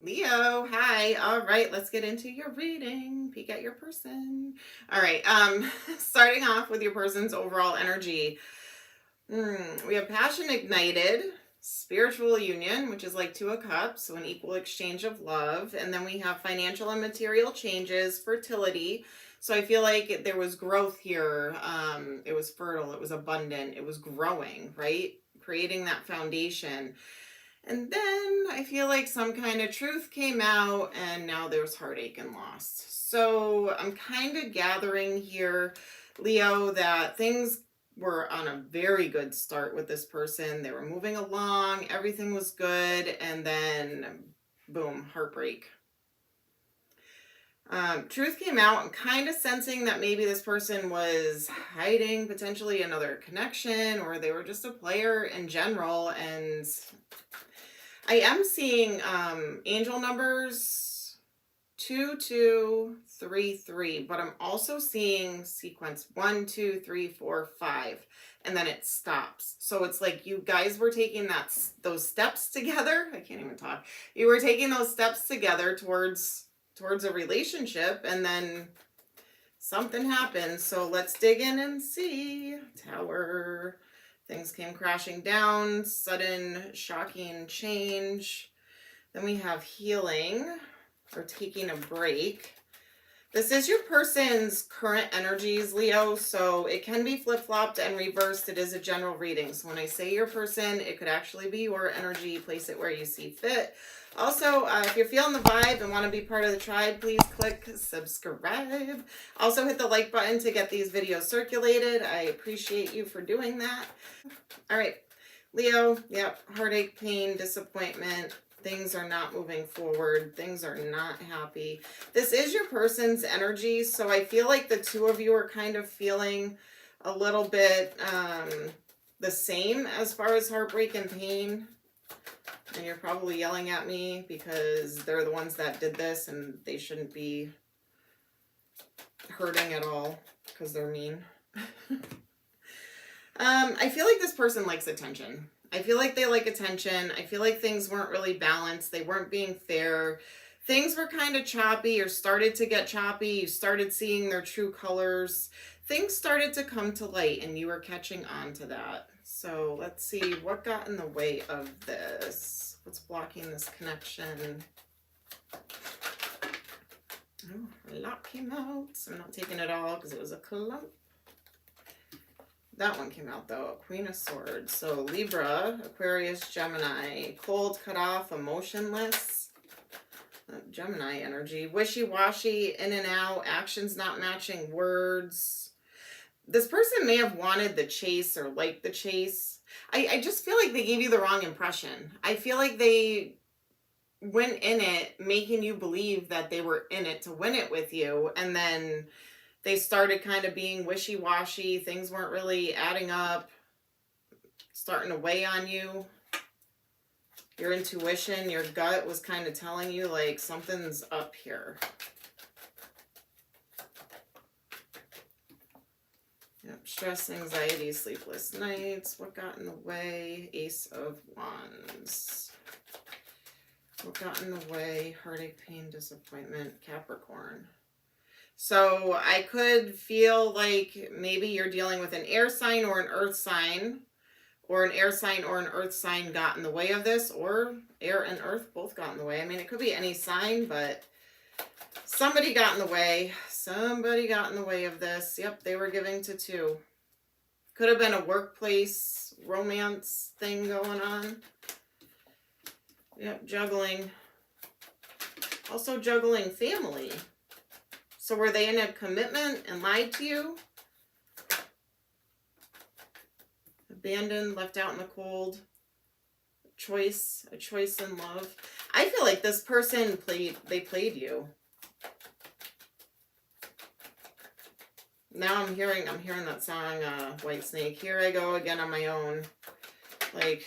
Leo, hi. All right, let's get into your reading. Peek at your person. All right, starting off with your person's overall energy. We have passion ignited, spiritual union, which is like Two of Cups, so an equal exchange of love. And then we have financial and material changes, fertility. So I feel like there was growth here. It was fertile, it was abundant, it was growing, right? Creating that foundation. And then I feel like some kind of truth came out and now there's heartache and loss. So I'm kind of gathering here, Leo, that things were on a very good start with this person. They were moving along, everything was good, and then boom, heartbreak. Truth came out. I'm kind of sensing that maybe this person was hiding potentially another connection, or they were just a player in general. And I am seeing angel numbers 2233, but I'm also seeing sequence 1, 2, 3, 4, 5, and then it stops. So it's like you guys were taking those steps together. I can't even talk. You were taking those steps together towards a relationship, and then something happened. So let's dig in and see. Tower. Things came crashing down, sudden, shocking change. Then we have healing, or taking a break. This is your person's current energies, Leo, so it can be flip-flopped and reversed. It is a general reading. So when I say your person, it could actually be your energy. Place it where you see fit. Also, if you're feeling the vibe and want to be part of the tribe, please click subscribe. Also, hit the like button to get these videos circulated. I appreciate you for doing that. All right, Leo, yep, heartache, pain, disappointment. Things are not moving forward. Things are not happy. This is your person's energy, so I feel like the two of you are kind of feeling a little bit the same as far as heartbreak and pain. And you're probably yelling at me because they're the ones that did this and they shouldn't be hurting at all because they're mean. I feel like this person likes attention. I feel like they like attention. I feel like things weren't really balanced. They weren't being fair. Things were kind of choppy or started to get choppy. You started seeing their true colors. Things started to come to light and you were catching on to that. So let's see what got in the way of this. What's blocking this connection? Oh, a lot came out. So I'm not taking it all because it was a clump. That one came out though, Queen of Swords. So Libra, Aquarius, Gemini, cold, cut off, emotionless. Gemini energy, wishy-washy, in and out, actions not matching words. This person may have wanted the chase or liked the chase. I just feel like they gave you the wrong impression. I feel like they went in it making you believe that they were in it to win it with you, and then they started kind of being wishy-washy. Things weren't really adding up, starting to weigh on you. Your intuition, your gut was kind of telling you like something's up here. Yep, stress, anxiety, sleepless nights. What got in the way? Ace of Wands. What got in the way? Heartache, pain, disappointment, Capricorn. So I could feel like maybe you're dealing with an air sign or an earth sign, or an air sign or an earth sign got in the way of this, or air and earth both got in the way. I mean, it could be any sign, but somebody got in the way. Somebody got in the way of this. Yep, they were giving to two. Could have been a workplace romance thing going on. Yep, juggling. Also juggling family. So were they in a commitment and lied to you? Abandoned, left out in the cold. A choice in love. I feel like this person played you. Now I'm hearing that song, White Snake. Here I go again on my own. Like,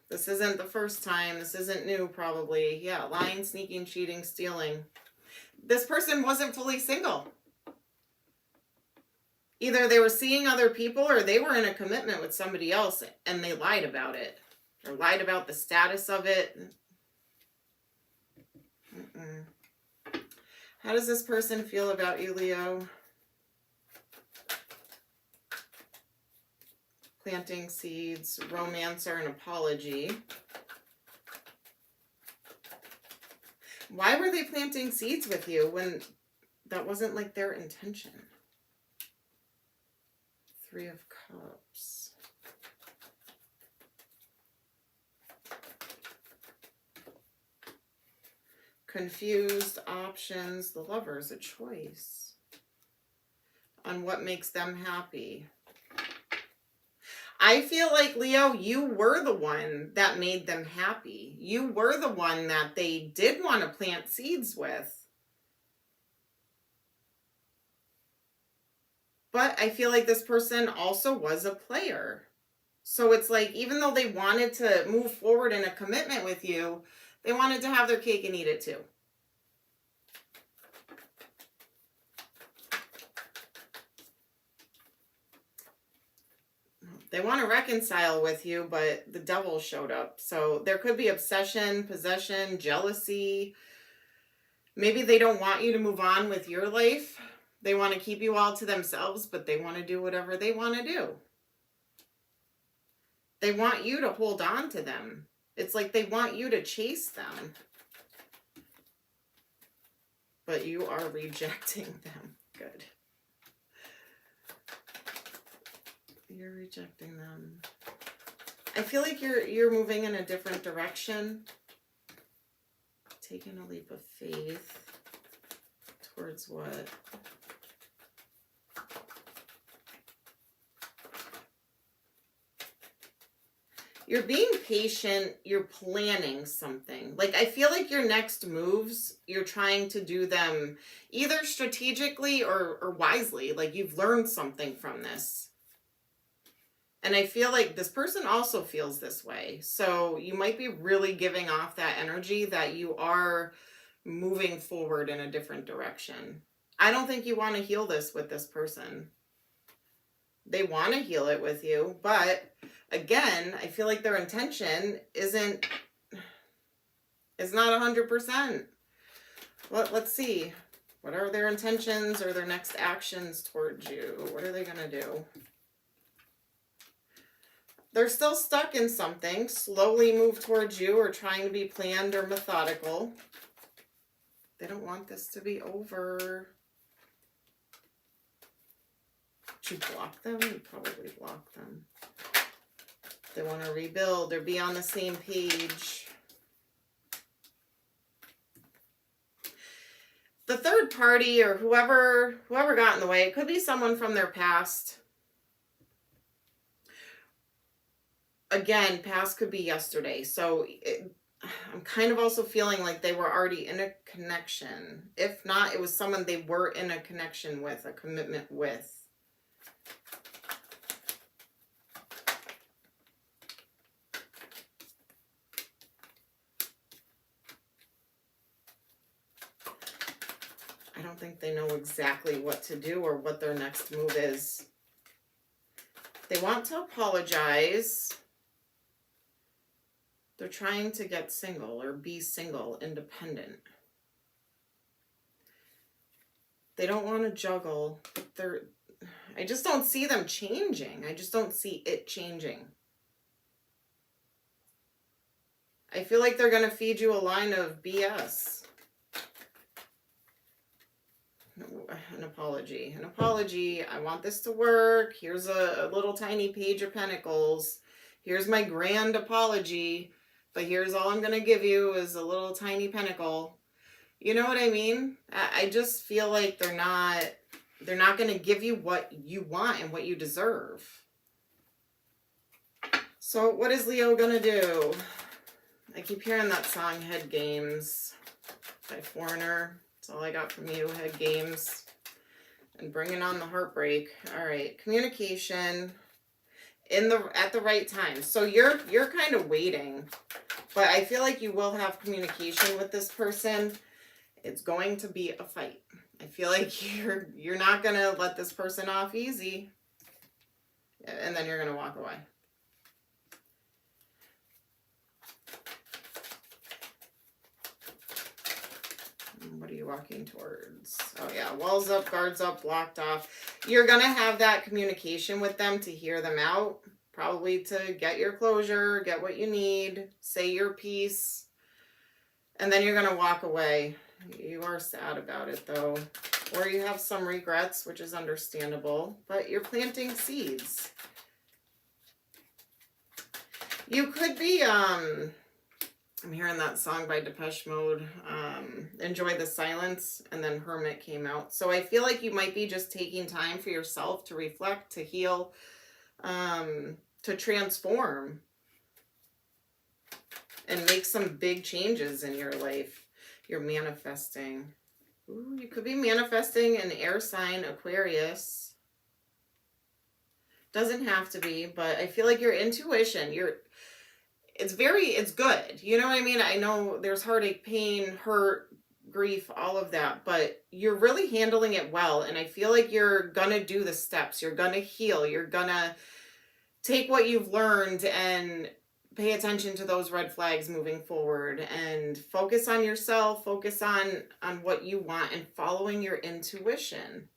this isn't the first time. This isn't new, probably. Yeah, lying, sneaking, cheating, stealing. This person wasn't fully single. Either they were seeing other people or they were in a commitment with somebody else and they lied about it. Or lied about the status of it. How does this person feel about you, Leo? Planting seeds, romance, or an apology. Why were they planting seeds with you when that wasn't like their intention? Three of Cups. Confused, options, the Lovers, a choice on what makes them happy. I feel like, Leo, you were the one that made them happy. You were the one that they did want to plant seeds with. But I feel like this person also was a player. So it's like, even though they wanted to move forward in a commitment with you, they wanted to have their cake and eat it too. They want to reconcile with you, but the devil showed up. So there could be obsession, possession, jealousy. Maybe they don't want you to move on with your life. They want to keep you all to themselves, but they want to do whatever they want to do. They want you to hold on to them. It's like they want you to chase them. But you are rejecting them. Good. You're rejecting them. I feel like you're moving in a different direction. Taking a leap of faith. Towards what? You're being patient. You're planning something. Like, I feel like your next moves, you're trying to do them either strategically or wisely. Like, you've learned something from this. And I feel like this person also feels this way. So you might be really giving off that energy that you are moving forward in a different direction. I don't think you want to heal this with this person. They want to heal it with you, but again, I feel like their intention is not 100%. Let's see. What are their intentions or their next actions towards you? What are they going to do? They're still stuck in something, slowly move towards you or trying to be planned or methodical. They don't want this to be over. Should you block them? You probably block them. They want to rebuild or be on the same page. The third party or whoever got in the way, it could be someone from their past. Again, past could be yesterday. So I'm kind of also feeling like they were already in a connection. If not, it was someone they were in a connection with, a commitment with. I don't think they know exactly what to do or what their next move is. They want to apologize. They're trying to get single or be single, independent. They don't want to juggle, but I just don't see them changing. I just don't see it changing. I feel like they're going to feed you a line of BS. An apology. An apology. I want this to work. Here's a little tiny page of pentacles. Here's my grand apology. But here's all I'm going to give you is a little tiny pentacle. You know what I mean? I just feel like they're not going to give you what you want and what you deserve. So what is Leo going to do? I keep hearing that song, Head Games, by Foreigner. That's all I got from you, Head Games. And bringing on the heartbreak. All right, communication at the right time. So you're kind of waiting, but I feel like you will have communication with this person. It's going to be a fight. I feel like you're not going to let this person off easy. And then you're going to walk away. walking towards? Oh yeah, walls up, guards up, blocked off. You're going to have that communication with them to hear them out. Probably to get your closure, get what you need, say your piece. And then you're going to walk away. You are sad about it though. Or you have some regrets, which is understandable. But you're planting seeds. You could be, I'm hearing that song by Depeche Mode, Enjoy the Silence, and then Hermit came out. So I feel like you might be just taking time for yourself to reflect, to heal, to transform, and make some big changes in your life. You're manifesting. Ooh, you could be manifesting an air sign, Aquarius. Doesn't have to be, but I feel like your intuition, it's good. You know what I mean? I know there's heartache, pain, hurt, grief, all of that, but you're really handling it well. And I feel like you're gonna do the steps. You're gonna heal. You're gonna take what you've learned and pay attention to those red flags moving forward, and focus on yourself, focus on what you want, and following your intuition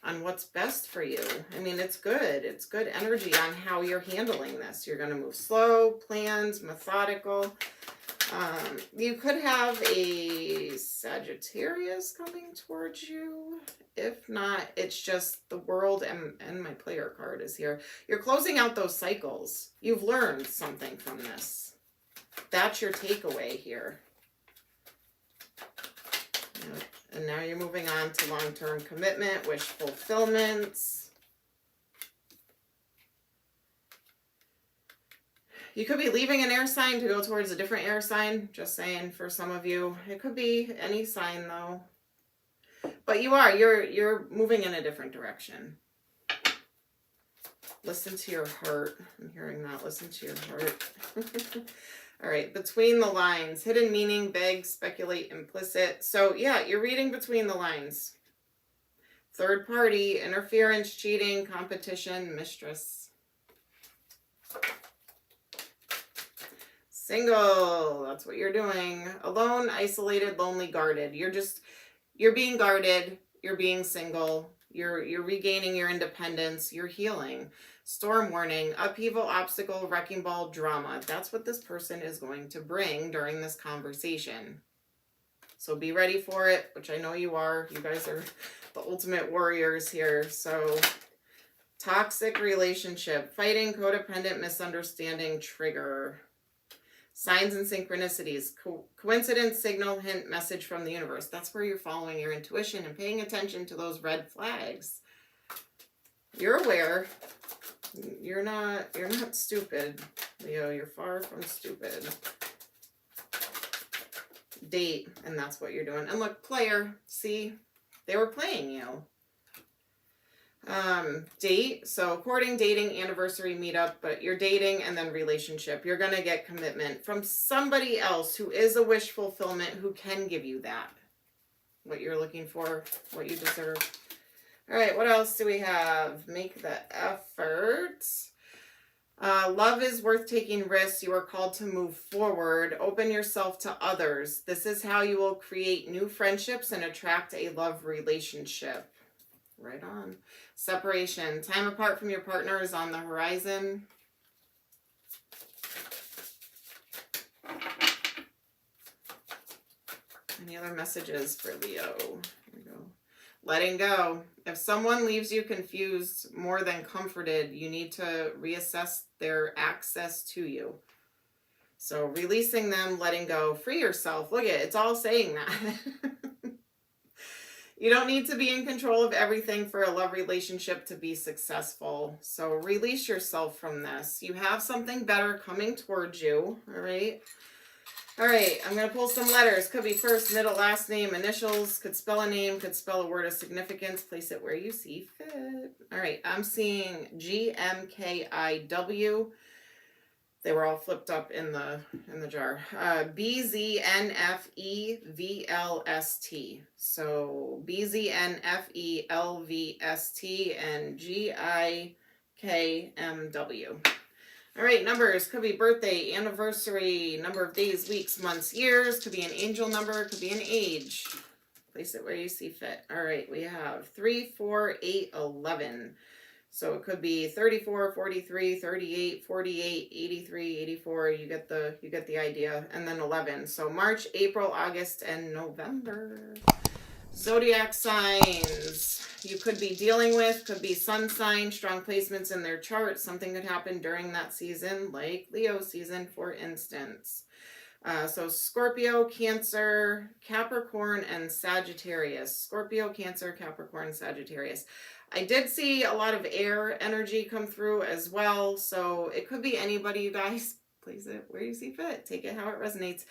on what's best for you. I mean, it's good. It's good energy on how you're handling this. You're going to move slow, planned, methodical. You could have a Sagittarius coming towards you. If not, it's just the world, and my player card is here. You're closing out those cycles. You've learned something from this. That's your takeaway here. Yep. And now you're moving on to long-term commitment, wish fulfillments. You could be leaving an air sign to go towards a different air sign. Just saying, for some of you. It could be any sign, though. But you're moving in a different direction. Listen to your heart. I'm hearing that. Listen to your heart. All right, between the lines. Hidden meaning, vague, speculate, implicit. So yeah, you're reading between the lines. Third party, interference, cheating, competition, mistress. Single, that's what you're doing. Alone, isolated, lonely, guarded. You're being guarded, you're being single, you're regaining your independence, you're healing. Storm warning, upheaval, obstacle, wrecking ball, drama. That's what this person is going to bring during this conversation. So be ready for it, which I know you are. You guys are the ultimate warriors here. So toxic relationship, fighting, codependent, misunderstanding, trigger. Signs and synchronicities, coincidence, signal, hint, message from the universe. That's where you're following your intuition and paying attention to those red flags. You're aware. You're not stupid, Leo. You're far from stupid. Date, and that's what you're doing. And look, player, see, they were playing you. Date, so courting, dating, anniversary, meetup, but you're dating, and then relationship. You're going to get commitment from somebody else who is a wish fulfillment, who can give you that. What you're looking for, what you deserve. All right, what else do we have? Make the effort. Love is worth taking risks. You are called to move forward. Open yourself to others. This is how you will create new friendships and attract a love relationship. Right on. Separation. Time apart from your partner is on the horizon. Any other messages for Leo? Here we go. Letting go. If someone leaves you confused more than comforted, you need to reassess their access to you. So releasing them, letting go, free yourself. Look at it. It's all saying that. You don't need to be in control of everything for a love relationship to be successful. So release yourself from this. You have something better coming towards you. All right. All right. I'm going to pull some letters. Could be first, middle, last name, initials. Could spell a name. Could spell a word of significance. Place it where you see fit. All right. I'm seeing GMKIW. They were all flipped up in the jar. BZNFEVLST. So BZNFELVST and GIKMW. All right, numbers could be birthday, anniversary, number of days, weeks, months, years. Could be an angel number, could be an age. Place it where you see fit. All right, we have 3, 4, 8, 11. So it could be 34, 43, 38, 48, 83, 84. You get the idea. And then 11. So March, April, August, and November. Zodiac signs you could be dealing with, could be sun sign, strong placements in their chart. Something could happen during that season, like Leo season, for instance. So Scorpio, Cancer, Capricorn, and Sagittarius. Scorpio, Cancer, Capricorn, Sagittarius. I did see a lot of air energy come through as well. So it could be anybody, you guys. Place it where you see fit. Take it how it resonates.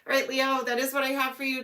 All right, Leo, that is what I have for you